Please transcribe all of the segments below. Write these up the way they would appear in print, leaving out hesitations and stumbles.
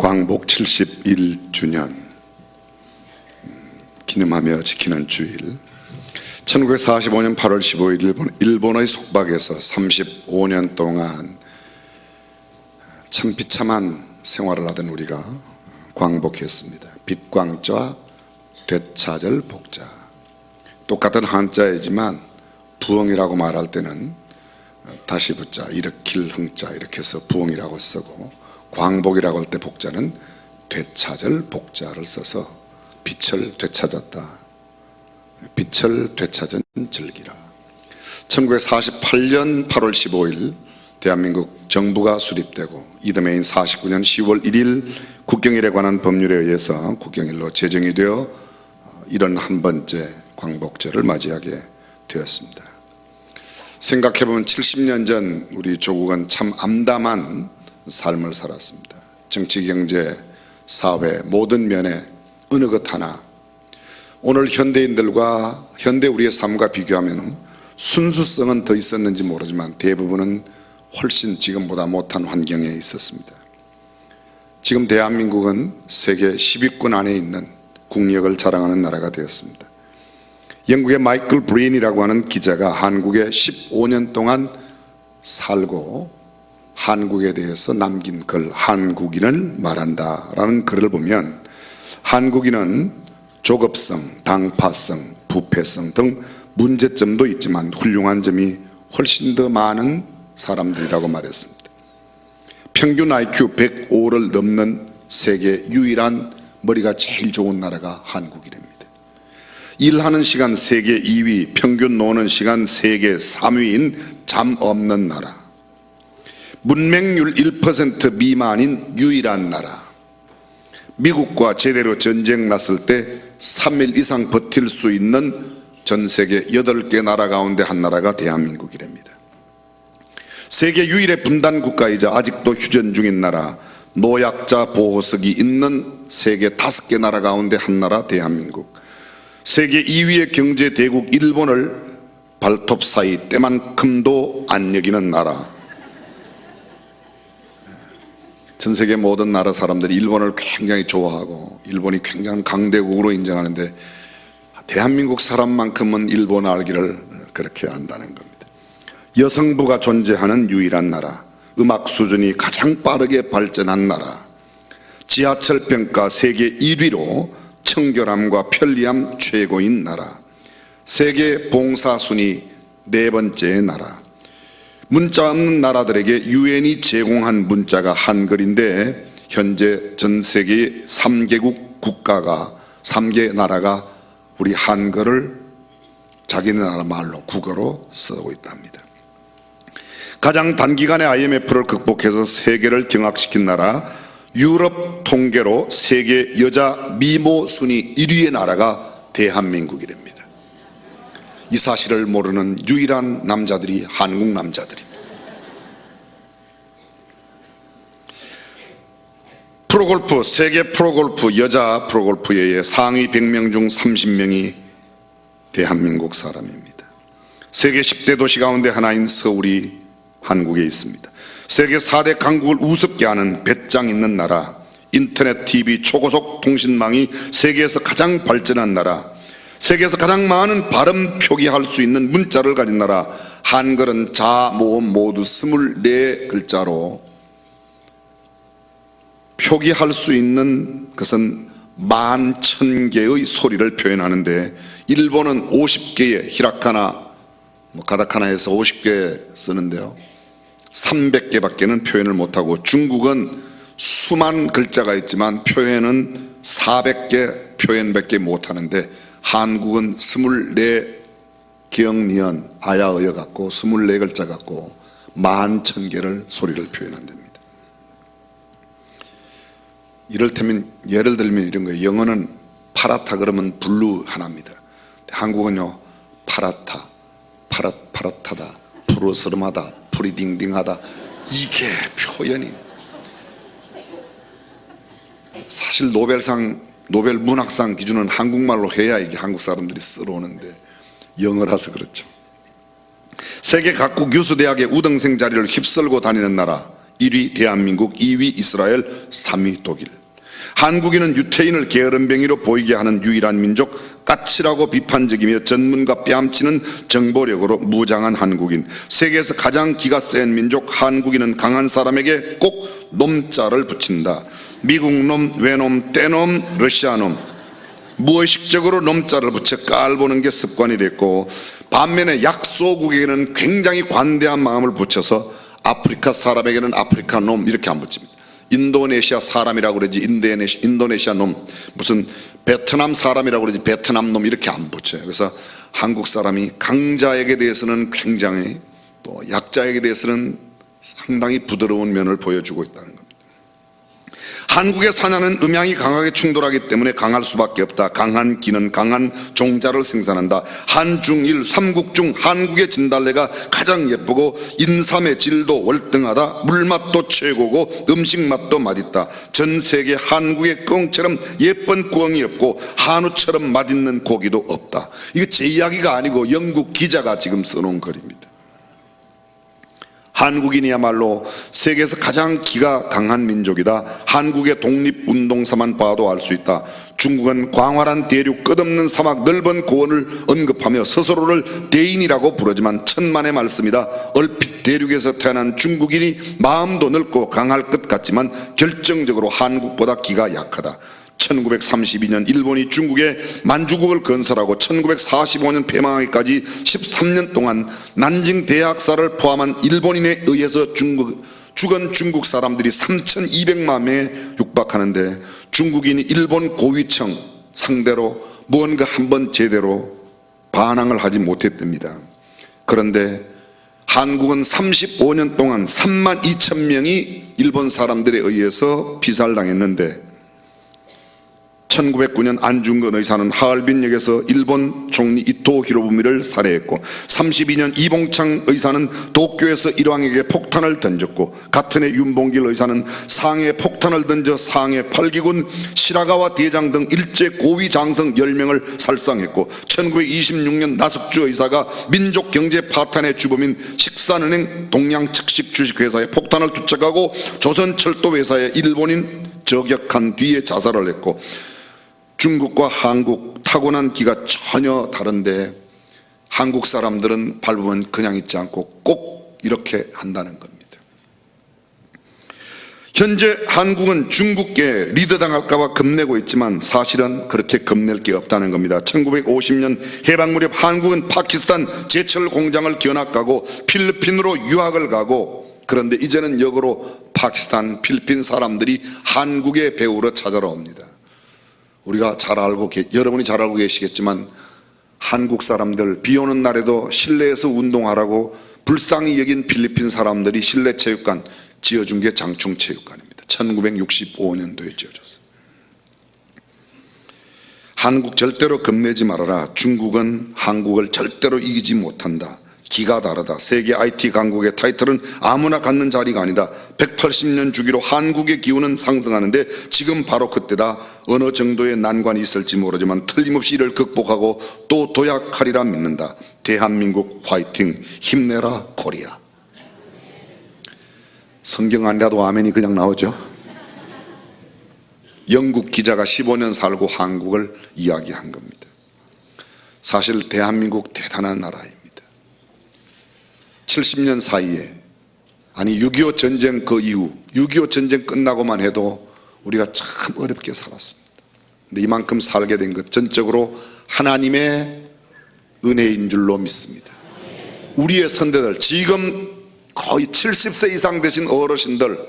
광복 71주년 기념하며 지키는 주일, 1945년 8월 15일 일본의 속박에서 35년 동안 참 비참한 생활을 하던 우리가 광복했습니다. 빛광자, 되찾을 복자. 똑같은 한자이지만 부엉이라고 말할 때는 다시 붙자, 일으킬 흥자 이렇게 해서 부엉이라고 쓰고, 광복이라고 할 때 복자는 되찾을 복자를 써서 빛을 되찾았다. 빛을 되찾은 즐기라. 1948년 8월 15일 대한민국 정부가 수립되고 이듬해인 49년 10월 1일 국경일에 관한 법률에 의해서 국경일로 제정이 되어 이런 한 번째 광복절을 맞이하게 되었습니다. 생각해보면 70년 전 우리 조국은 참 암담한 삶을 살았습니다. 정치, 경제, 사회 모든 면에 어느 것 하나 오늘 현대인들과 현대 우리의 삶과 비교하면 순수성은 더 있었는지 모르지만 대부분은 훨씬 지금보다 못한 환경에 있었습니다. 지금 대한민국은 세계 10위권 안에 있는 국력을 자랑하는 나라가 되었습니다. 영국의 마이클 브린이라고 하는 기자가 한국에 15년 동안 살고 한국에 대해서 남긴 글, 한국인을 말한다 라는 글을 보면 한국인은 조급성, 당파성, 부패성 등 문제점도 있지만 훌륭한 점이 훨씬 더 많은 사람들이라고 말했습니다. 평균 IQ 105를 넘는 세계 유일한 머리가 제일 좋은 나라가 한국이랍니다. 일하는 시간 세계 2위, 평균 노는 시간 세계 3위인 잠 없는 나라, 문맹률 1% 미만인 유일한 나라, 미국과 제대로 전쟁 났을 때 3일 이상 버틸 수 있는 전 세계 8개 나라 가운데 한 나라가 대한민국이랍니다. 세계 유일의 분단 국가이자 아직도 휴전 중인 나라, 노약자 보호석이 있는 세계 5개 나라 가운데 한 나라 대한민국, 세계 2위의 경제 대국 일본을 발톱 사이 때만큼도 안 여기는 나라. 전 세계 모든 나라 사람들이 일본을 굉장히 좋아하고 일본이 굉장한 강대국으로 인정하는데 대한민국 사람만큼은 일본 알기를 그렇게 안다는 겁니다. 여성부가 존재하는 유일한 나라, 음악 수준이 가장 빠르게 발전한 나라, 지하철 평가 세계 1위로 청결함과 편리함 최고인 나라, 세계 봉사 순위 4번째 나라, 문자 없는 나라들에게 유엔이 제공한 문자가 한글인데 현재 전 세계 3개국 국가가 3개 나라가 우리 한글을 자기네 나라 말로 국어로 쓰고 있답니다. 가장 단기간에 IMF를 극복해서 세계를 경악시킨 나라, 유럽 통계로 세계 여자 미모 순위 1위의 나라가 대한민국이랍니다. 이 사실을 모르는 유일한 남자들이 한국 남자들입니다. 프로골프, 세계 프로골프 여자 프로골프의 상위 100명 중 30명이 대한민국 사람입니다. 세계 10대 도시 가운데 하나인 서울이 한국에 있습니다. 세계 4대 강국을 우습게 하는 배짱 있는 나라, 인터넷, TV, 초고속 통신망이 세계에서 가장 발전한 나라, 세계에서 가장 많은 발음 표기할 수 있는 문자를 가진 나라, 한글은 자, 모음 모두 24글자로 표기할 수 있는 것은 11,000개의 소리를 표현하는데 일본은 50개의 히라카나, 가다카나에서 50개 쓰는데요 300개밖에는 표현을 못하고, 중국은 수만 글자가 있지만 표현은 400개 표현밖에 못하는데 한국은 24경리언 아야어여 갖고 24글자 갖고 11,000개를 소리를 표현한답니다. 이를테면 예를 들면 이런 거예요. 영어는 파라타 그러면 블루 하나입니다. 한국은요 파라타, 파라타다, 푸르스름하다, 푸리딩딩하다, 이게 표현이 사실 노벨 문학상 기준은 한국말로 해야 이게 한국 사람들이 쓰러오는데 영어라서 그렇죠. 세계 각국 교수대학의 우등생 자리를 휩쓸고 다니는 나라, 1위 대한민국, 2위 이스라엘, 3위 독일. 한국인은 유태인을 게으름뱅이로 보이게 하는 유일한 민족, 까칠하고 비판적이며 전문가 뺨치는 정보력으로 무장한 한국인. 세계에서 가장 기가 센 민족 한국인은 강한 사람에게 꼭 놈자를 붙인다. 미국 놈, 외놈, 떼놈, 러시아놈, 무의식적으로 놈자를 붙여 깔보는 게 습관이 됐고, 반면에 약소국에게는 굉장히 관대한 마음을 붙여서 아프리카 사람에게는 아프리카 놈 이렇게 안 붙입니다. 인도네시아 사람이라고 그러지 인도네시아 놈, 무슨 베트남 사람이라고 그러지 베트남 놈 이렇게 안 붙여요. 그래서 한국 사람이 강자에게 대해서는 굉장히, 또 약자에게 대해서는 상당히 부드러운 면을 보여주고 있다는 겁니다. 한국의 사냐는 음양이 강하게 충돌하기 때문에 강할 수밖에 없다. 강한 기는 강한 종자를 생산한다. 한중일 삼국 중 한국의 진달래가 가장 예쁘고 인삼의 질도 월등하다. 물맛도 최고고 음식 맛도 맛있다. 전 세계 한국의 꿩처럼 예쁜 꿩이 없고 한우처럼 맛있는 고기도 없다. 이거 제 이야기가 아니고 영국 기자가 지금 써놓은 글입니다. 한국인이야말로 세계에서 가장 기가 강한 민족이다. 한국의 독립운동사만 봐도 알 수 있다. 중국은 광활한 대륙, 끝없는 사막, 넓은 고원을 언급하며 스스로를 대인이라고 부르지만 천만의 말씀이다. 얼핏 대륙에서 태어난 중국인이 마음도 넓고 강할 것 같지만 결정적으로 한국보다 기가 약하다. 1932년 일본이 중국에 만주국을 건설하고 1945년 폐망하기까지 13년 동안 난징 대학살을 포함한 일본인에 의해서 죽은 중국 사람들이 3,200만 명에 육박하는데, 중국인이 일본 고위청 상대로 무언가 한번 제대로 반항을 하지 못했답니다. 그런데 한국은 35년 동안 32,000명이 일본 사람들에 의해서 피살당했는데, 1909년 안중근 의사는 하얼빈역에서 일본 총리 이토 히로부미를 살해했고, 32년 이봉창 의사는 도쿄에서 일왕에게 폭탄을 던졌고, 같은 해 윤봉길 의사는 상해에 폭탄을 던져 상해 8기군 시라가와 대장 등 일제 고위 장성 10명을 살상했고, 1926년 나석주 의사가 민족경제 파탄의 주범인 식산은행 동양측식 주식회사에 폭탄을 투척하고 조선철도회사에 일본인 저격한 뒤에 자살을 했고, 중국과 한국 타고난 기가 전혀 다른데 한국 사람들은 밟으면 그냥 있지 않고 꼭 이렇게 한다는 겁니다. 현재 한국은 중국께 리드당할까 봐 겁내고 있지만 사실은 그렇게 겁낼 게 없다는 겁니다. 1950년 해방 무렵 한국은 파키스탄 제철 공장을 견학가고 필리핀으로 유학을 가고, 그런데 이제는 역으로 파키스탄, 필리핀 사람들이 한국에 배우러 찾아러 옵니다. 우리가 잘 알고, 여러분이 잘 알고 계시겠지만 한국 사람들 비 오는 날에도 실내에서 운동하라고 불쌍히 여긴 필리핀 사람들이 실내 체육관 지어준 게 장충체육관입니다. 1965년도에 지어졌어요. 한국 절대로 겁내지 말아라. 중국은 한국을 절대로 이기지 못한다. 기가 다르다. 세계 IT 강국의 타이틀은 아무나 갖는 자리가 아니다. 180년 주기로 한국의 기후는 상승하는데 지금 바로 그때다. 어느 정도의 난관이 있을지 모르지만 틀림없이 이를 극복하고 또 도약하리라 믿는다. 대한민국 화이팅, 힘내라 코리아. 성경 아니라도 아멘이 그냥 나오죠. 영국 기자가 15년 살고 한국을 이야기한 겁니다. 사실 대한민국 대단한 나라입니다. 70년 사이에, 아니 6.25 전쟁 그 이후 6.25 전쟁 끝나고만 해도 우리가 참 어렵게 살았습니다. 근데 이만큼 살게 된 것 전적으로 하나님의 은혜인 줄로 믿습니다. 우리의 선대들, 지금 거의 70세 이상 되신 어르신들,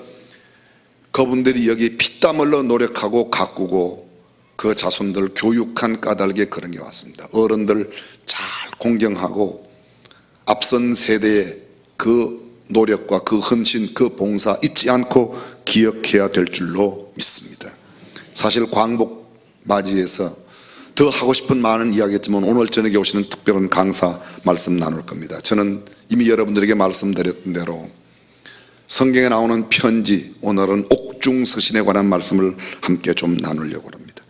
그분들이 여기 피땀 흘러 노력하고 가꾸고 그 자손들 교육한 까닭에 그런 게 왔습니다. 어른들 잘 공경하고 앞선 세대의 그 노력과 그 헌신, 그 봉사 잊지 않고 기억해야 될 줄로 믿습니다. 사실 광복 맞이해서 더 하고 싶은 많은 이야기했지만 오늘 저녁에 오시는 특별한 강사 말씀 나눌 겁니다. 저는 이미 여러분들에게 말씀드렸던 대로 성경에 나오는 편지, 오늘은 옥중서신에 관한 말씀을 함께 좀 나누려고 합니다.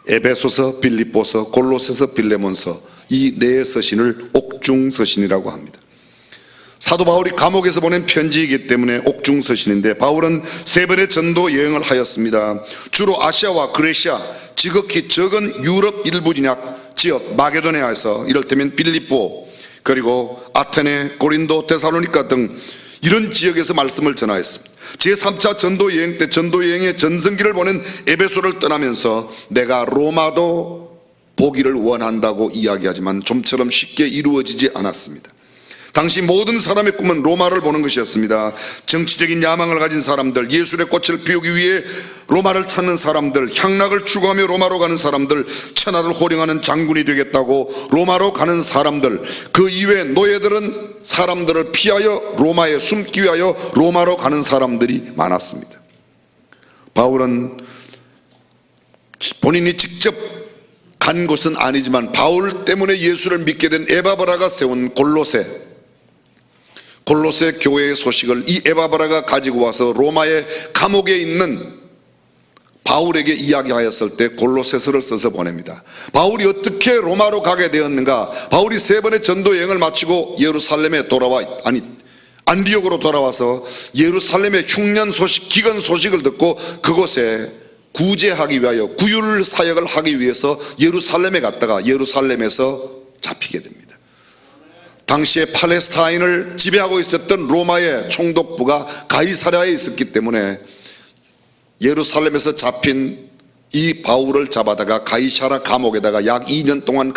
에베소서, 빌립보서, 골로새서, 빌레몬서, 이 네 서신을 옥중서신이라고 합니다. 사도 바울이 감옥에서 보낸 편지이기 때문에 옥중서신인데, 바울은 3번의 전도 여행을 하였습니다. 주로 아시아와 그레시아, 지극히 적은 유럽 일부 지역 마게도니아에서, 이를테면 빌립보, 그리고 아테네, 고린도, 데살로니가 등 이런 지역에서 말씀을 전하였습니다. 제3차 전도 여행 때 전도 여행의 전성기를 보낸 에베소를 떠나면서 내가 로마도 보기를 원한다고 이야기하지만 좀처럼 쉽게 이루어지지 않았습니다. 당시 모든 사람의 꿈은 로마를 보는 것이었습니다. 정치적인 야망을 가진 사람들, 예술의 꽃을 피우기 위해 로마를 찾는 사람들, 향락을 추구하며 로마로 가는 사람들, 천하를 호령하는 장군이 되겠다고 로마로 가는 사람들, 그 이외 노예들은 사람들을 피하여 로마에 숨기 위하여 로마로 가는 사람들이 많았습니다. 바울은 본인이 직접 간 곳은 아니지만 바울 때문에 예수를 믿게 된 에바브라가 세운 골로새 교회의 소식을 이 에바브라가 가지고 와서 로마의 감옥에 있는 바울에게 이야기하였을 때 골로새서를 써서 보냅니다. 바울이 어떻게 로마로 가게 되었는가? 바울이 3번의 전도 여행을 마치고 예루살렘에 안디옥으로 돌아와서 예루살렘의 흉년 소식, 기근 소식을 듣고 그곳에 구제하기 위하여 구휼 사역을 하기 위해서 예루살렘에 갔다가 예루살렘에서 잡히게 됩니다. 당시에 팔레스타인을 지배하고 있었던 로마의 총독부가 가이사랴에 있었기 때문에 예루살렘에서 잡힌 이 바울을 잡아다가 가이사랴 감옥에다가 약 2년 동안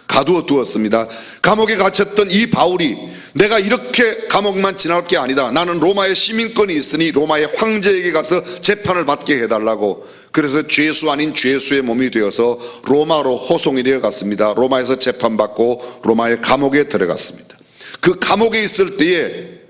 가두어 두었습니다. 감옥에 갇혔던 이 바울이 내가 이렇게 감옥만 지날 게 아니다, 나는 로마의 시민권이 있으니 로마의 황제에게 가서 재판을 받게 해달라고, 그래서 죄수 아닌 죄수의 몸이 되어서 로마로 호송이 되어 갔습니다. 로마에서 재판받고 로마의 감옥에 들어갔습니다. 그 감옥에 있을 때에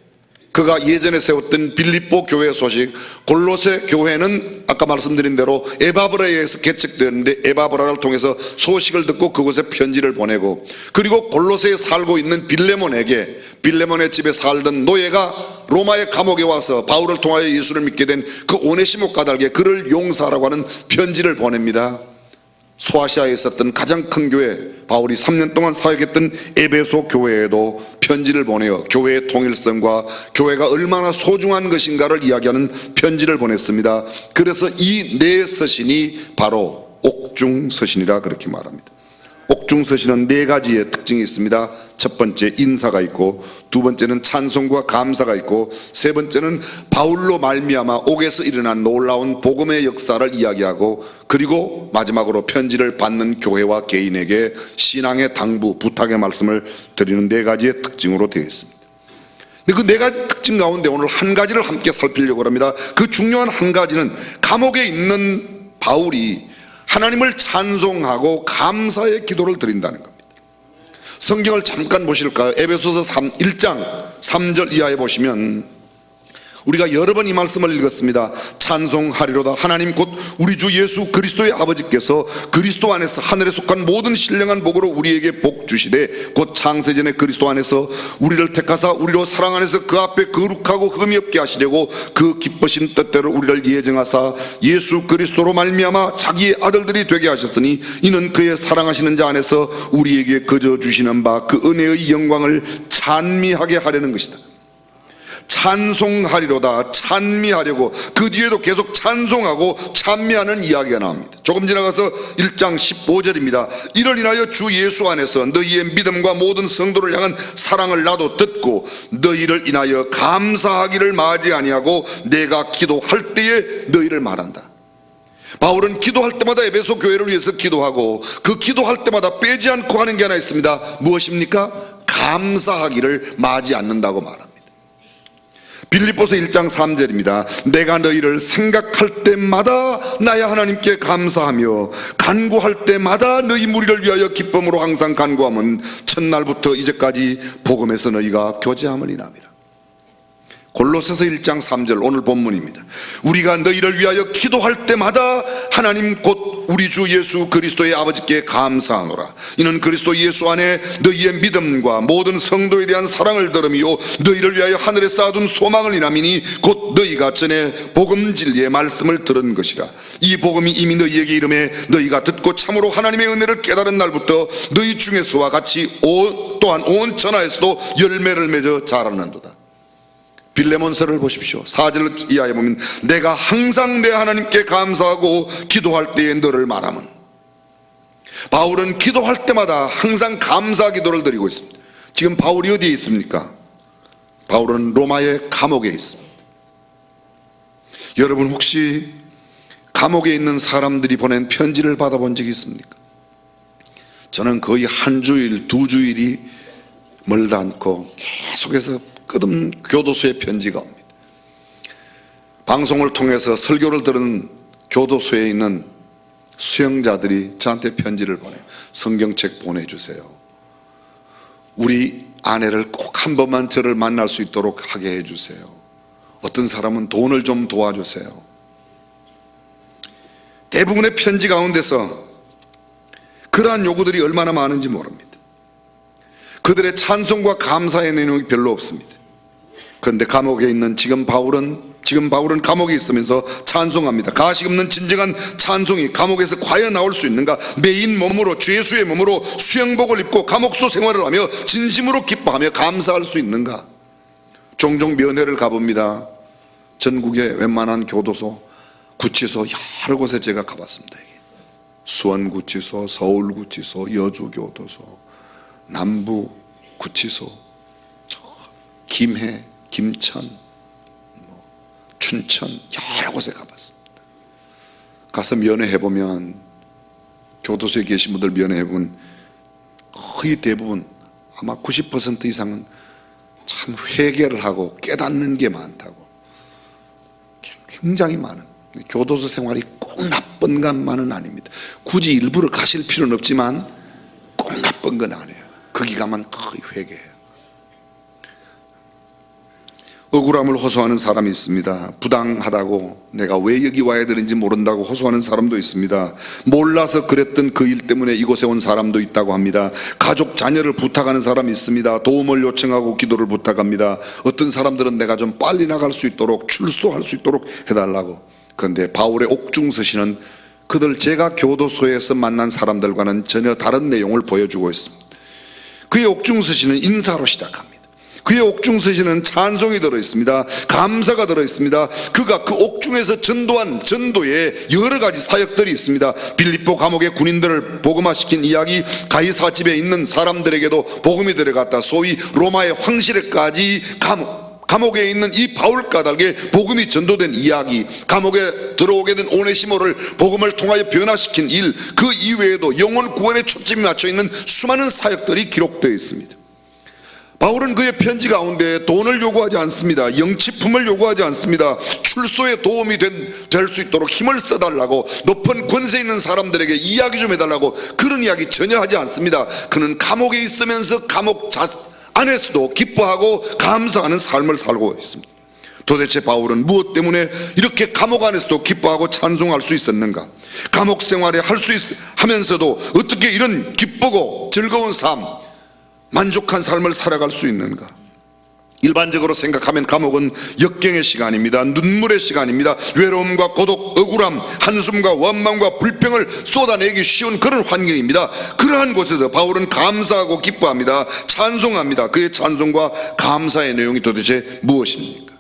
그가 예전에 세웠던 빌립보 교회 소식, 골로새 교회는 아까 말씀드린 대로 에바브라에 의해서 개척되었는데 에바브라를 통해서 소식을 듣고 그곳에 편지를 보내고, 그리고 골로새에 살고 있는 빌레몬의 집에 살던 노예가 로마의 감옥에 와서 바울을 통하여 예수를 믿게 된 그 오네시모 까닭에 그를 용서하라고 하는 편지를 보냅니다. 소아시아에 있었던 가장 큰 교회, 바울이 3년 동안 사역했던 에베소 교회에도 편지를 보내어 교회의 통일성과 교회가 얼마나 소중한 것인가를 이야기하는 편지를 보냈습니다. 그래서 이 4서신이 바로 옥중서신이라 그렇게 말합니다. 옥중서신은 4가지의 특징이 있습니다. 첫 번째, 인사가 있고, 두 번째는 찬송과 감사가 있고, 세 번째는 바울로 말미암아 옥에서 일어난 놀라운 복음의 역사를 이야기하고, 그리고 마지막으로 편지를 받는 교회와 개인에게 신앙의 당부, 부탁의 말씀을 드리는 4가지의 특징으로 되어 있습니다. 근데 그 4가지 특징 가운데 오늘 한 가지를 함께 살피려고 합니다. 그 중요한 한 가지는 감옥에 있는 바울이 하나님을 찬송하고 감사의 기도를 드린다는 겁니다. 성경을 잠깐 보실까요? 에베소서 1장 3절 이하에 보시면 우리가 여러 번 이 말씀을 읽었습니다. 찬송하리로다 하나님 곧 우리 주 예수 그리스도의 아버지께서 그리스도 안에서 하늘에 속한 모든 신령한 복으로 우리에게 복 주시되 곧 창세전에 그리스도 안에서 우리를 택하사 우리로 사랑 안에서 그 앞에 거룩하고 흠이 없게 하시려고 그 기쁘신 뜻대로 우리를 예정하사 예수 그리스도로 말미암아 자기의 아들들이 되게 하셨으니 이는 그의 사랑하시는 자 안에서 우리에게 거저 주시는 바 그 은혜의 영광을 찬미하게 하려는 것이다. 찬송하리로다, 찬미하려고, 그 뒤에도 계속 찬송하고 찬미하는 이야기가 나옵니다. 조금 지나가서 1장 15절입니다. 이를 인하여 주 예수 안에서 너희의 믿음과 모든 성도를 향한 사랑을 나도 듣고 너희를 인하여 감사하기를 마지 아니하고 내가 기도할 때에 너희를 말한다. 바울은 기도할 때마다 에베소 교회를 위해서 기도하고 그 기도할 때마다 빼지 않고 하는 게 하나 있습니다. 무엇입니까? 감사하기를 마지 않는다고 말합니다. 빌립보서 1장 3절입니다. 내가 너희를 생각할 때마다 나의 하나님께 감사하며 간구할 때마다 너희 무리를 위하여 기쁨으로 항상 간구함은 첫날부터 이제까지 복음에서 너희가 교제함을 인함이라. 골로새서 1장 3절 오늘 본문입니다. 우리가 너희를 위하여 기도할 때마다 하나님 곧 우리 주 예수 그리스도의 아버지께 감사하노라. 이는 그리스도 예수 안에 너희의 믿음과 모든 성도에 대한 사랑을 들음이요 너희를 위하여 하늘에 쌓아둔 소망을 인함이니 곧 너희가 전에 복음 진리의 말씀을 들은 것이라. 이 복음이 이미 너희에게 이름에 너희가 듣고 참으로 하나님의 은혜를 깨달은 날부터 너희 중에서와 같이 또한 온 천하에서도 열매를 맺어 자라는도다. 빌레몬서를 보십시오. 4절 이하에 보면 내가 항상 내 하나님께 감사하고 기도할 때에 너를 말함은. 바울은 기도할 때마다 항상 감사 기도를 드리고 있습니다. 지금 바울이 어디에 있습니까? 바울은 로마의 감옥에 있습니다. 여러분 혹시 감옥에 있는 사람들이 보낸 편지를 받아본 적이 있습니까? 저는 거의 한 주일, 두 주일이 멀다 않고 계속해서 끝없는 교도소의 편지가 옵니다. 방송을 통해서 설교를 들은 교도소에 있는 수용자들이 저한테 편지를 보내요. 성경책 보내주세요. 우리 아내를 꼭 한 번만 저를 만날 수 있도록 하게 해주세요. 어떤 사람은 돈을 좀 도와주세요. 대부분의 편지 가운데서 그러한 요구들이 얼마나 많은지 모릅니다. 그들의 찬송과 감사의 내용이 별로 없습니다. 그런데 감옥에 있는 지금 바울은 감옥에 있으면서 찬송합니다. 가식 없는 진정한 찬송이 감옥에서 과연 나올 수 있는가? 매인 몸으로 주 예수의 몸으로 수영복을 입고 감옥소 생활을 하며 진심으로 기뻐하며 감사할 수 있는가? 종종 면회를 가봅니다. 전국의 웬만한 교도소, 구치소 여러 곳에 제가 가봤습니다. 수원구치소, 서울구치소, 여주교도소, 남부구치소, 김해, 김천, 춘천 여러 곳에 가봤습니다. 가서 면회해보면 교도소에 계신 분들 면회해보면 거의 대부분 아마 90% 이상은 참 회개를 하고 깨닫는 게 많다고. 굉장히 많은 교도소 생활이 꼭 나쁜 것만은 아닙니다. 굳이 일부러 가실 필요는 없지만 꼭 나쁜 건 아니에요. 거기 가면 거의 회개해요. 억울함을 호소하는 사람이 있습니다. 부당하다고 내가 왜 여기 와야 되는지 모른다고 호소하는 사람도 있습니다. 몰라서 그랬던 그 일 때문에 이곳에 온 사람도 있다고 합니다. 가족 자녀를 부탁하는 사람이 있습니다. 도움을 요청하고 기도를 부탁합니다. 어떤 사람들은 내가 좀 빨리 나갈 수 있도록 출소할 수 있도록 해달라고. 그런데 바울의 옥중서신은 그들 제가 교도소에서 만난 사람들과는 전혀 다른 내용을 보여주고 있습니다. 그의 옥중서신은 인사로 시작합니다. 그의 옥중서신은 찬송이 들어있습니다. 감사가 들어있습니다. 그가 그 옥중에서 전도한 전도에 여러 가지 사역들이 있습니다. 빌립보 감옥의 군인들을 복음화시킨 이야기, 가이사 집에 있는 사람들에게도 복음이 들어갔다. 소위 로마의 황실에까지 감옥에 있는 이 바울 까닭에 복음이 전도된 이야기, 감옥에 들어오게 된 오네시모를 복음을 통하여 변화시킨 일, 그 이외에도 영혼 구원에 초점이 맞춰 있는 수많은 사역들이 기록되어 있습니다. 바울은 그의 편지 가운데 돈을 요구하지 않습니다. 영치품을 요구하지 않습니다. 출소에 도움이 될 수 있도록 힘을 써달라고, 높은 권세 있는 사람들에게 이야기 좀 해달라고, 그런 이야기 전혀 하지 않습니다. 그는 감옥에 있으면서 감옥 안에서도 기뻐하고 감사하는 삶을 살고 있습니다. 도대체 바울은 무엇 때문에 이렇게 감옥 안에서도 기뻐하고 찬송할 수 있었는가? 감옥 생활에 하면서도 어떻게 이런 기쁘고 즐거운 삶, 만족한 삶을 살아갈 수 있는가? 일반적으로 생각하면 감옥은 역경의 시간입니다. 눈물의 시간입니다. 외로움과 고독, 억울함, 한숨과 원망과 불평을 쏟아내기 쉬운 그런 환경입니다. 그러한 곳에서 바울은 감사하고 기뻐합니다. 찬송합니다. 그의 찬송과 감사의 내용이 도대체 무엇입니까?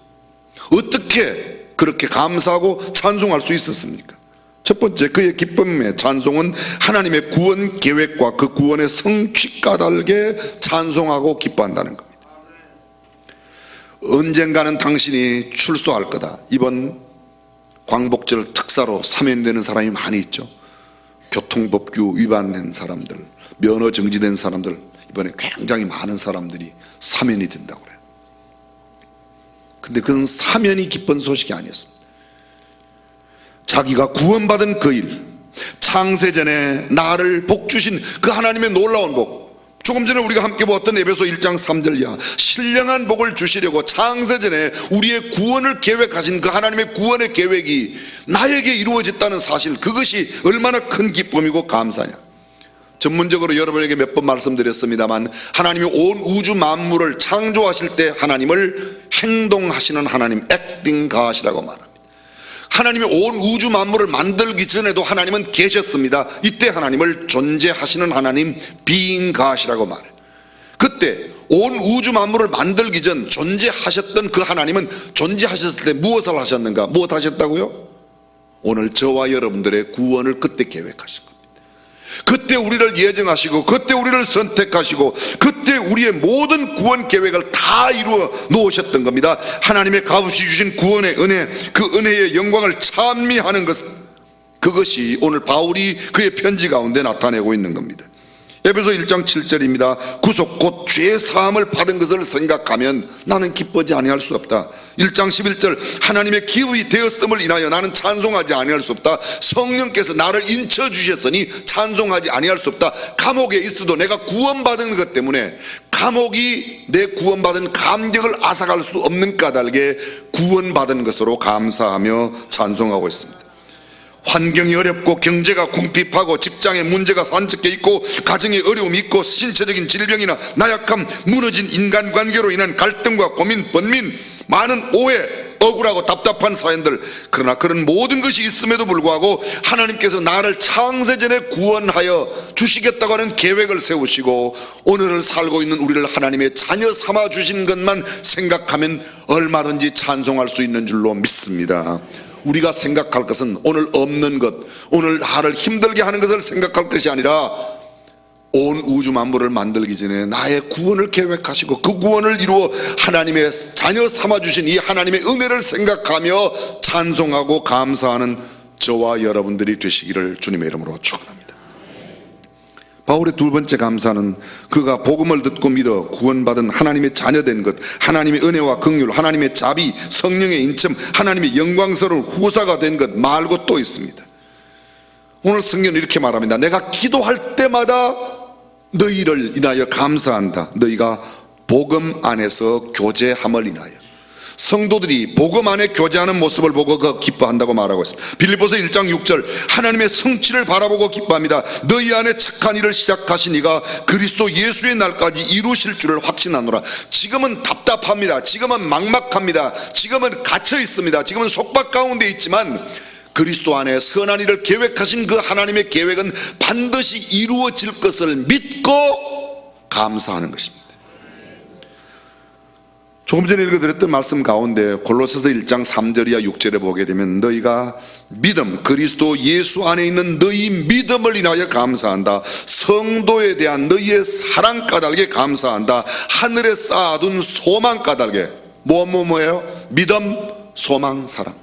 어떻게 그렇게 감사하고 찬송할 수 있었습니까? 첫 번째, 그의 기쁨의 찬송은 하나님의 구원 계획과 그 구원의 성취 까닭에 찬송하고 기뻐한다는 겁니다. 언젠가는 당신이 출소할 거다. 이번 광복절 특사로 사면되는 사람이 많이 있죠. 교통법규 위반한 사람들, 면허 정지된 사람들, 이번에 굉장히 많은 사람들이 사면이 된다고 그래요. 근데 그건 사면이 기쁜 소식이 아니었습니다. 자기가 구원받은 그 일, 창세전에 나를 복 주신 그 하나님의 놀라운 복, 조금 전에 우리가 함께 보았던 에베소 1장 3절 이하, 신령한 복을 주시려고 창세전에 우리의 구원을 계획하신 그 하나님의 구원의 계획이 나에게 이루어졌다는 사실, 그것이 얼마나 큰 기쁨이고 감사냐. 전문적으로 여러분에게 몇 번 말씀드렸습니다만, 하나님이 온 우주 만물을 창조하실 때 하나님을 행동하시는 하나님, 액팅 가시라고 말합니다. 하나님이 온 우주 만물을 만들기 전에도 하나님은 계셨습니다. 이때 하나님을 존재하시는 하나님, being God이라고 말해요. 그때 온 우주 만물을 만들기 전 존재하셨던 그 하나님은 존재하셨을 때 무엇을 하셨는가? 무엇 하셨다고요? 오늘 저와 여러분들의 구원을 그때 계획하신 겁니다. 그때 우리를 예정하시고, 그때 우리를 선택하시고, 그때 우리의 모든 구원 계획을 다 이루어 놓으셨던 겁니다. 하나님의 값없이 주신 구원의 은혜, 그 은혜의 영광을 찬미하는 것, 그것이 오늘 바울이 그의 편지 가운데 나타내고 있는 겁니다. 에베소 1장 7절입니다. 구속 곧 죄 사함을 받은 것을 생각하면 나는 기쁘지 아니할 수 없다. 1장 11절, 하나님의 기업이 되었음을 인하여 나는 찬송하지 아니할 수 없다. 성령께서 나를 인쳐 주셨으니 찬송하지 아니할 수 없다. 감옥에 있어도 내가 구원받은 것 때문에 감옥이 내 구원받은 감격을 앗아갈 수 없는 까닭에 구원받은 것으로 감사하며 찬송하고 있습니다. 환경이 어렵고 경제가 궁핍하고 직장에 문제가 산적해 있고 가정에 어려움이 있고 신체적인 질병이나 나약함, 무너진 인간관계로 인한 갈등과 고민, 번민, 많은 오해, 억울하고 답답한 사연들, 그러나 그런 모든 것이 있음에도 불구하고 하나님께서 나를 창세전에 구원하여 주시겠다고 하는 계획을 세우시고 오늘을 살고 있는 우리를 하나님의 자녀 삼아 주신 것만 생각하면 얼마든지 찬송할 수 있는 줄로 믿습니다. 우리가 생각할 것은 오늘 없는 것, 오늘 나를 힘들게 하는 것을 생각할 것이 아니라 온 우주 만물을 만들기 전에 나의 구원을 계획하시고 그 구원을 이루어 하나님의 자녀 삼아주신 이 하나님의 은혜를 생각하며 찬송하고 감사하는 저와 여러분들이 되시기를 주님의 이름으로 축원합니다. 바울의 두 번째 감사는 그가 복음을 듣고 믿어 구원받은 하나님의 자녀된 것, 하나님의 은혜와 긍휼, 하나님의 자비, 성령의 인첨, 하나님의 영광스러운 후사가 된 것 말고 또 있습니다. 오늘 성경은 이렇게 말합니다. 내가 기도할 때마다 너희를 인하여 감사한다. 너희가 복음 안에서 교제함을 인하여. 성도들이 복음 안에 교제하는 모습을 보고 그 기뻐한다고 말하고 있습니다. 빌립보서 1장 6절, 하나님의 성취를 바라보고 기뻐합니다. 너희 안에 착한 일을 시작하신 이가 그리스도 예수의 날까지 이루실 줄을 확신하노라. 지금은 답답합니다. 지금은 막막합니다. 지금은 갇혀 있습니다. 지금은 속박 가운데 있지만 그리스도 안에 선한 일을 계획하신 그 하나님의 계획은 반드시 이루어질 것을 믿고 감사하는 것입니다. 조금 전에 읽어드렸던 말씀 가운데 골로새서 1장 3절이야 6절에 보게 되면 너희가 믿음, 그리스도 예수 안에 있는 너희 믿음을 인하여 감사한다. 성도에 대한 너희의 사랑 까닭에 감사한다. 하늘에 쌓아둔 소망 까닭에 뭐예요? 믿음, 소망, 사랑.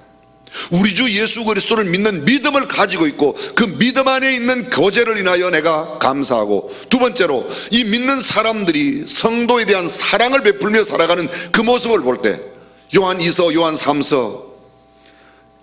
우리 주 예수 그리스도를 믿는 믿음을 가지고 있고 그 믿음 안에 있는 교제를 인하여 내가 감사하고, 두 번째로 이 믿는 사람들이 성도에 대한 사랑을 베풀며 살아가는 그 모습을 볼 때 요한 2서, 요한 3서,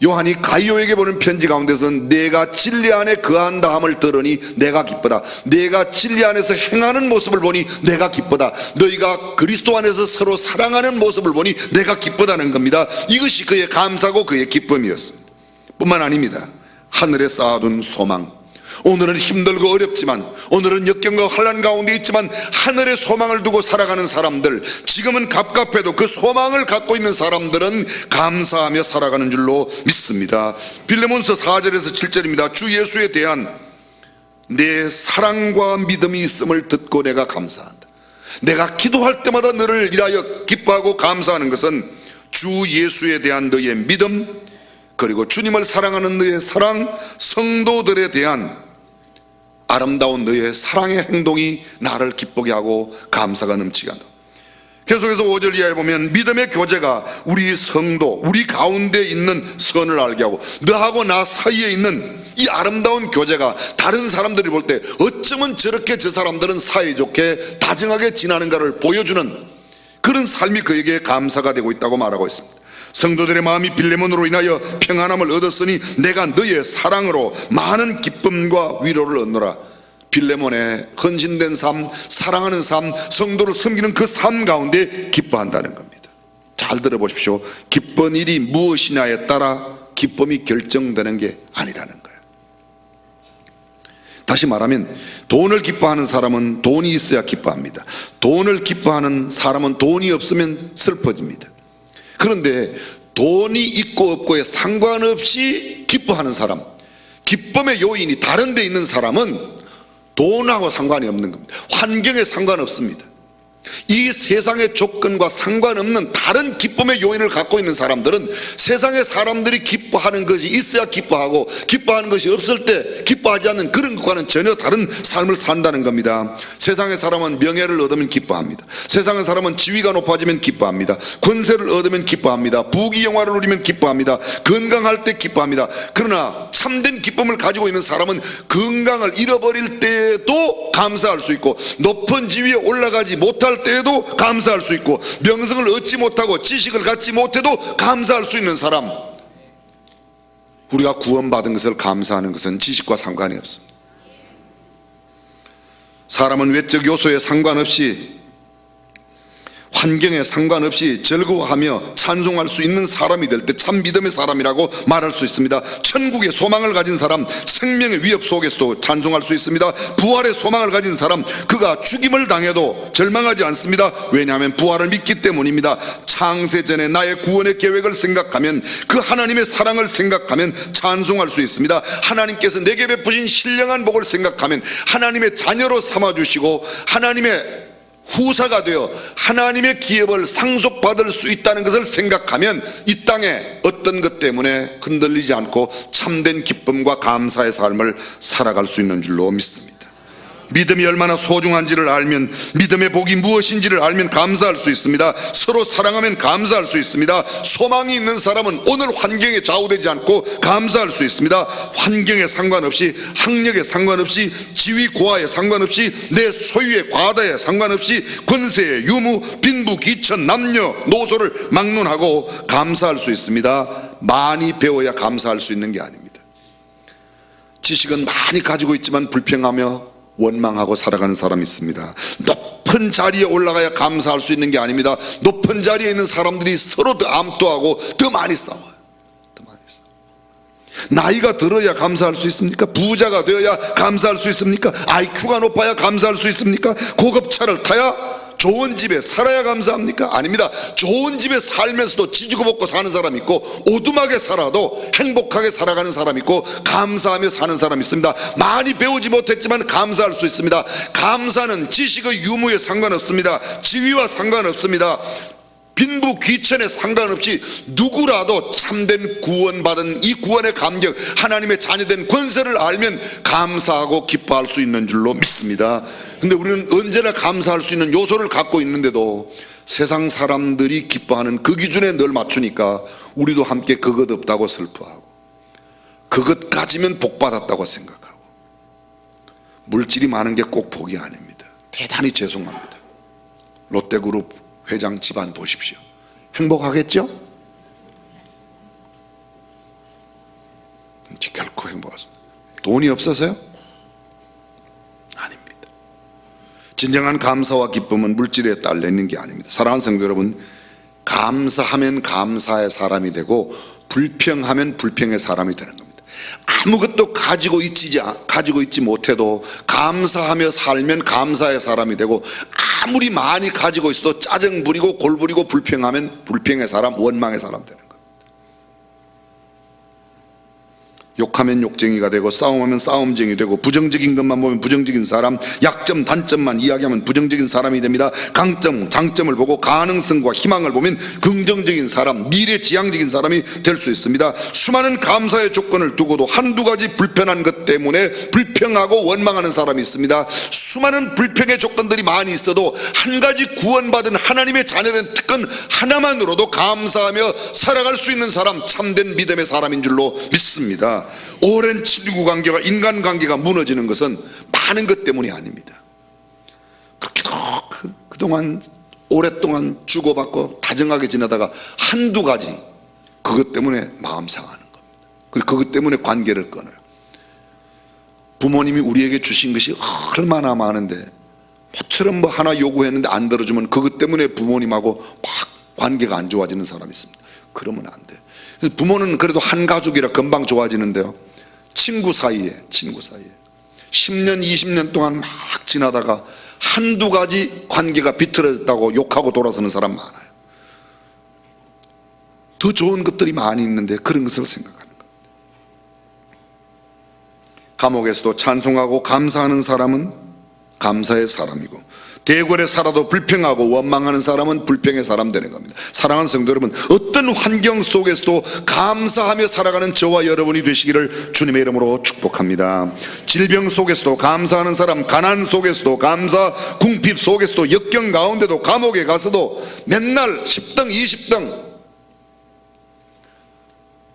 요한이 가이오에게 보낸 편지 가운데서는 내가 진리 안에 거한다 함을 들으니 내가 기쁘다. 내가 진리 안에서 행하는 모습을 보니 내가 기쁘다. 너희가 그리스도 안에서 서로 사랑하는 모습을 보니 내가 기쁘다는 겁니다. 이것이 그의 감사고 그의 기쁨이었습니다. 뿐만 아닙니다. 하늘에 쌓아둔 소망. 오늘은 힘들고 어렵지만, 오늘은 역경과 환난 가운데 있지만 하늘의 소망을 두고 살아가는 사람들, 지금은 갑갑해도 그 소망을 갖고 있는 사람들은 감사하며 살아가는 줄로 믿습니다. 빌레몬서 4절에서 7절입니다. 주 예수에 대한 내 사랑과 믿음이 있음을 듣고 내가 감사한다. 내가 기도할 때마다 너를 인하여 기뻐하고 감사하는 것은 주 예수에 대한 너의 믿음, 그리고 주님을 사랑하는 너의 사랑, 성도들에 대한 아름다운 너의 사랑의 행동이 나를 기쁘게 하고 감사가 넘치게 한다. 계속해서 5절 이하에 보면 믿음의 교제가 우리 성도, 우리 가운데 있는 선을 알게 하고 너하고 나 사이에 있는 이 아름다운 교제가 다른 사람들이 볼 때 어쩌면 저렇게 저 사람들은 사이좋게 다정하게 지나는가를 보여주는 그런 삶이 그에게 감사가 되고 있다고 말하고 있습니다. 성도들의 마음이 빌레몬으로 인하여 평안함을 얻었으니 내가 너의 사랑으로 많은 기쁨과 위로를 얻노라. 빌레몬의 헌신된 삶, 사랑하는 삶, 성도를 섬기는 그 삶 가운데 기뻐한다는 겁니다. 잘 들어보십시오. 기쁜 일이 무엇이냐에 따라 기쁨이 결정되는 게 아니라는 거예요. 다시 말하면 돈을 기뻐하는 사람은 돈이 있어야 기뻐합니다. 돈을 기뻐하는 사람은 돈이 없으면 슬퍼집니다. 그런데 돈이 있고 없고에 상관없이 기뻐하는 사람, 기쁨의 요인이 다른 데 있는 사람은 돈하고 상관이 없는 겁니다. 환경에 상관없습니다. 이 세상의 조건과 상관없는 다른 기쁨의 요인을 갖고 있는 사람들은 세상의 사람들이 기뻐하는 것이 있어야 기뻐하고 기뻐하는 것이 없을 때 기뻐하지 않는 그런 것과는 전혀 다른 삶을 산다는 겁니다. 세상의 사람은 명예를 얻으면 기뻐합니다. 세상의 사람은 지위가 높아지면 기뻐합니다. 권세를 얻으면 기뻐합니다. 부귀영화를 누리면 기뻐합니다. 건강할 때 기뻐합니다. 그러나 참된 기쁨을 가지고 있는 사람은 건강을 잃어버릴 때에도 감사할 수 있고 높은 지위에 올라가지 못할 때에도 감사할 수 있고 명성을 얻지 못하고 지식을 갖지 못해도 감사할 수 있는 사람, 우리가 구원받은 것을 감사하는 것은 지식과 상관이 없습니다. 사람은 외적 요소에 상관없이 환경에 상관없이 즐거워하며 찬송할 수 있는 사람이 될 때 참 믿음의 사람이라고 말할 수 있습니다. 천국의 소망을 가진 사람, 생명의 위협 속에서도 찬송할 수 있습니다. 부활의 소망을 가진 사람, 그가 죽임을 당해도 절망하지 않습니다. 왜냐하면 부활을 믿기 때문입니다. 창세전에 나의 구원의 계획을 생각하면, 그 하나님의 사랑을 생각하면 찬송할 수 있습니다. 하나님께서 내게 베푸신 신령한 복을 생각하면 하나님의 자녀로 삼아주시고 하나님의 후사가 되어 하나님의 기업을 상속받을 수 있다는 것을 생각하면 이 땅에 어떤 것 때문에 흔들리지 않고 참된 기쁨과 감사의 삶을 살아갈 수 있는 줄로 믿습니다. 믿음이 얼마나 소중한지를 알면, 믿음의 복이 무엇인지를 알면 감사할 수 있습니다. 서로 사랑하면 감사할 수 있습니다. 소망이 있는 사람은 오늘 환경에 좌우되지 않고 감사할 수 있습니다. 환경에 상관없이, 학력에 상관없이, 지위 고하에 상관없이, 내 소유의 과다에 상관없이, 권세의 유무, 빈부, 귀천, 남녀, 노소를 막론하고 감사할 수 있습니다. 많이 배워야 감사할 수 있는 게 아닙니다. 지식은 많이 가지고 있지만 불평하며 원망하고 살아가는 사람이 있습니다. 높은 자리에 올라가야 감사할 수 있는 게 아닙니다. 높은 자리에 있는 사람들이 서로 더 암투하고 더 많이 싸워요. 더 많이 싸워요. 나이가 들어야 감사할 수 있습니까? 부자가 되어야 감사할 수 있습니까? IQ가 높아야 감사할 수 있습니까? 고급차를 타야, 좋은 집에 살아야 감사합니까? 아닙니다. 좋은 집에 살면서도 지지고 볶고 사는 사람이 있고, 오두막에 살아도 행복하게 살아가는 사람이 있고, 감사하며 사는 사람이 있습니다. 많이 배우지 못했지만 감사할 수 있습니다. 감사는 지식의 유무에 상관없습니다. 지위와 상관없습니다. 빈부 귀천에 상관없이 누구라도 참된 구원받은 이 구원의 감격, 하나님의 자녀된 권세를 알면 감사하고 기뻐할 수 있는 줄로 믿습니다. 근데 우리는 언제나 감사할 수 있는 요소를 갖고 있는데도 세상 사람들이 기뻐하는 그 기준에 늘 맞추니까 우리도 함께 그것 없다고 슬퍼하고, 그것 가지면 복 받았다고 생각하고, 물질이 많은 게 꼭 복이 아닙니다. 대단히 죄송합니다. 롯데그룹 회장 집안 보십시오. 행복하겠죠? 결코 행복하습니다. 돈이 없어서요? 아닙니다. 진정한 감사와 기쁨은 물질에 딸려 있는 게 아닙니다. 사랑하는 성도 여러분, 감사하면 감사의 사람이 되고 불평하면 불평의 사람이 되는 겁니다. 아무것도 가지고 있지 못해도 감사하며 살면 감사의 사람이 되고, 아무리 많이 가지고 있어도 짜증 부리고 골 부리고 불평하면 불평의 사람, 원망의 사람 되는 겁니다. 욕하면 욕쟁이가 되고, 싸움하면 싸움쟁이 되고, 부정적인 것만 보면 부정적인 사람, 약점 단점만 이야기하면 부정적인 사람이 됩니다. 강점 장점을 보고 가능성과 희망을 보면 긍정적인 사람, 미래지향적인 사람이 될 수 있습니다. 수많은 감사의 조건을 두고도 한두 가지 불편한 것 때문에 불평하고 원망하는 사람이 있습니다. 수많은 불평의 조건들이 많이 있어도 한 가지 구원받은 하나님의 자녀된 특권 하나만으로도 감사하며 살아갈 수 있는 사람, 참된 믿음의 사람인 줄로 믿습니다. 오랜 친구 관계가, 인간 관계가 무너지는 것은 많은 것 때문이 아닙니다. 그렇게도 그동안 오랫동안 주고받고 다정하게 지내다가 한두 가지 그것 때문에 마음 상하는 겁니다. 그리고 그것 때문에 관계를 끊어요. 부모님이 우리에게 주신 것이 얼마나 많은데 모처럼 뭐 하나 요구했는데 안 들어주면 그것 때문에 부모님하고 막 관계가 안 좋아지는 사람이 있습니다. 그러면 안 돼. 부모는 그래도 한 가족이라 금방 좋아지는데요, 친구 사이에 10년 20년 동안 막 지나다가 한두 가지 관계가 비틀어졌다고 욕하고 돌아서는 사람 많아요. 더 좋은 것들이 많이 있는데 그런 것을 생각하는 겁니다. 감옥에서도 찬송하고 감사하는 사람은 감사의 사람이고, 대궐에 살아도 불평하고 원망하는 사람은 불평의 사람 되는 겁니다. 사랑하는 성도 여러분, 어떤 환경 속에서도 감사하며 살아가는 저와 여러분이 되시기를 주님의 이름으로 축복합니다. 질병 속에서도 감사하는 사람, 가난 속에서도 감사, 궁핍 속에서도, 역경 가운데도, 감옥에 가서도 맨날 10등 20등.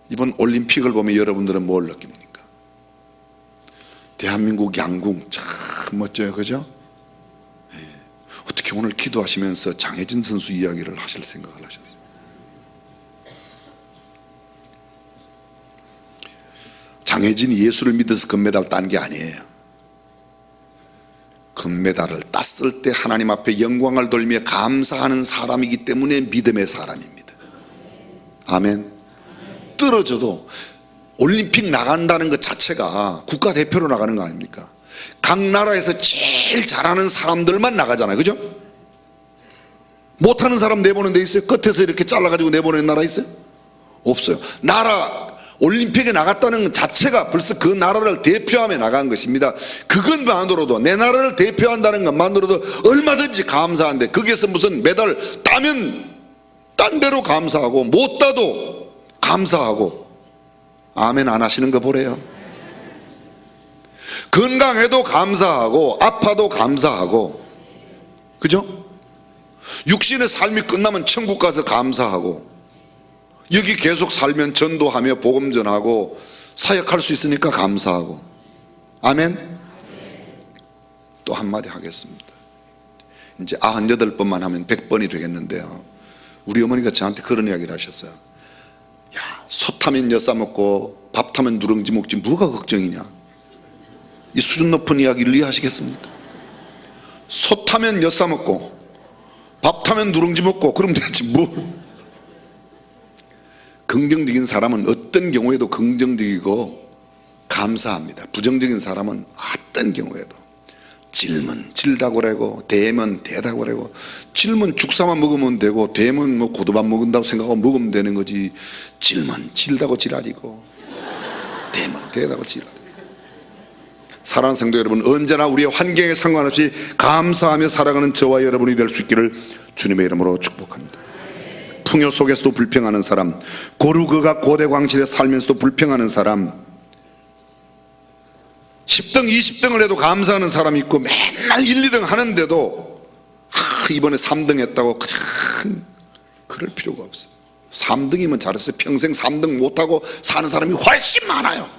이번 올림픽을 보면 여러분들은 뭘 느낍니까? 대한민국 양궁 참 멋져요, 그죠? 어떻게 오늘 기도하시면서 장혜진 선수 이야기를 하실 생각을 하셨어요? 장혜진이 예수를 믿어서 금메달 딴 게 아니에요. 금메달을 땄을 때 하나님 앞에 영광을 돌리며 감사하는 사람이기 때문에 믿음의 사람입니다. 아멘. 떨어져도 올림픽 나간다는 것 자체가 국가대표로 나가는 거 아닙니까? 각 나라에서 제일 잘하는 사람들만 나가잖아요, 그죠? 못하는 사람 내보는 데 있어요? 끝에서 이렇게 잘라가지고 내보내는 나라 있어요? 없어요. 올림픽에 나갔다는 것 자체가 벌써 그 나라를 대표하며 나간 것입니다. 그것만으로도, 내 나라를 대표한다는 것만으로도 얼마든지 감사한데, 거기에서 무슨 메달 따면 딴 대로 감사하고, 못 따도 감사하고. 아멘 안 하시는 거 보래요. 건강해도 감사하고, 아파도 감사하고, 그죠? 육신의 삶이 끝나면 천국 가서 감사하고, 여기 계속 살면 전도하며 복음 전하고 사역할 수 있으니까 감사하고. 아멘. 또 한마디 하겠습니다. 이제 98번만 하면 100번이 되겠는데요, 우리 어머니가 저한테 그런 이야기를 하셨어요. 야, 소 타면 엿싸 먹고 밥 타면 누룽지 먹지 뭐가 걱정이냐. 이 수준 높은 이야기를 이해하시겠습니까? 소 타면 엿싸 먹고 밥 타면 누룽지 먹고 그러면 되지 뭘. 긍정적인 사람은 어떤 경우에도 긍정적이고 감사합니다. 부정적인 사람은 어떤 경우에도 질면 질다고 그러고 대면 대다고 그러고, 질면 죽사만 먹으면 되고 대면 뭐 고두밥 먹는다고 생각하고 먹으면 되는 거지, 질면 질다고 지랄이고 대면 대다고 지랄이고. 사랑하는 성도 여러분, 언제나 우리의 환경에 상관없이 감사하며 살아가는 저와 여러분이 될 수 있기를 주님의 이름으로 축복합니다. 풍요 속에서도 불평하는 사람, 고루거가 고대 광실에 살면서도 불평하는 사람, 10등 20등을 해도 감사하는 사람이 있고, 맨날 1, 2등 하는데도 이번에 3등 했다고 그냥 그럴 필요가 없어요. 3등이면 잘했어요. 평생 3등 못하고 사는 사람이 훨씬 많아요.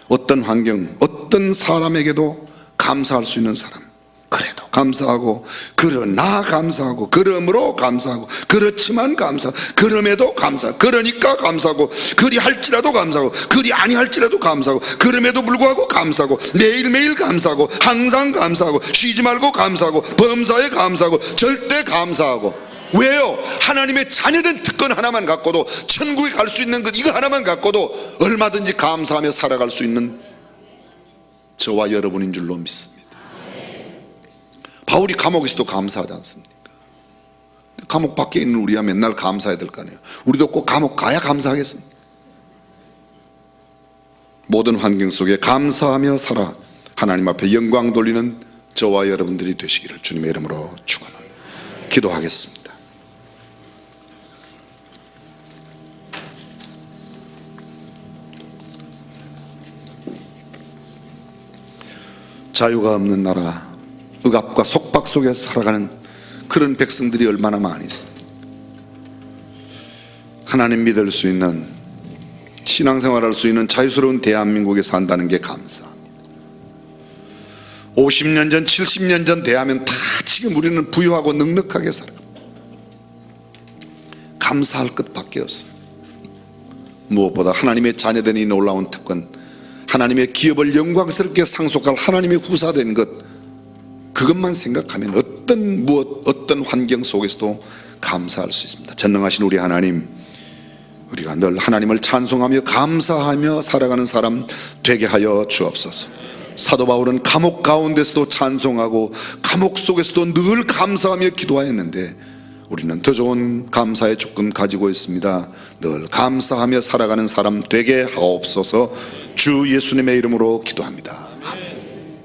어떤 환경, 어떤 사람에게도 감사할 수 있는 사람, 그래도 감사하고, 그러나 감사하고, 그러므로 감사하고, 그렇지만 감사하고, 그럼에도 감사하고, 그러니까 감사하고, 그리 할지라도 감사하고, 그리 아니할지라도 감사하고, 그럼에도 불구하고 감사하고, 매일매일 감사하고, 항상 감사하고, 쉬지 말고 감사하고, 범사에 감사하고, 절대 감사하고. 왜요? 하나님의 자녀된 특권 하나만 갖고도, 천국에 갈 수 있는 것 이거 하나만 갖고도 얼마든지 감사하며 살아갈 수 있는 저와 여러분인 줄로 믿습니다. 바울이 감옥에서도 감사하지 않습니까? 감옥 밖에 있는 우리야 맨날 감사해야 될 거 아니에요. 우리도 꼭 감옥 가야 감사하겠습니까? 모든 환경 속에 감사하며 살아 하나님 앞에 영광 돌리는 저와 여러분들이 되시기를 주님의 이름으로 축원합니다. 기도하겠습니다. 자유가 없는 나라, 억압과 속박 속에 살아가는 그런 백성들이 얼마나 많이 있습니다. 하나님 믿을 수 있는, 신앙생활할 수 있는 자유스러운 대한민국에 산다는 게 감사합니다. 50년 전 70년 전 대하면 다 지금 우리는 부유하고 넉넉하게 살아요. 감사할 것밖에 없어요. 무엇보다 하나님의 자녀된 이 놀라운 특권, 하나님의 기업을 영광스럽게 상속할 하나님의 후사된 것, 그것만 생각하면 어떤 환경 속에서도 감사할 수 있습니다. 전능하신 우리 하나님, 우리가 늘 하나님을 찬송하며 감사하며 살아가는 사람 되게 하여 주옵소서. 사도 바울은 감옥 가운데서도 찬송하고 감옥 속에서도 늘 감사하며 기도하였는데 우리는 더 좋은 감사의 조건 가지고 있습니다. 늘 감사하며 살아가는 사람 되게 하옵소서. 주 예수님의 이름으로 기도합니다.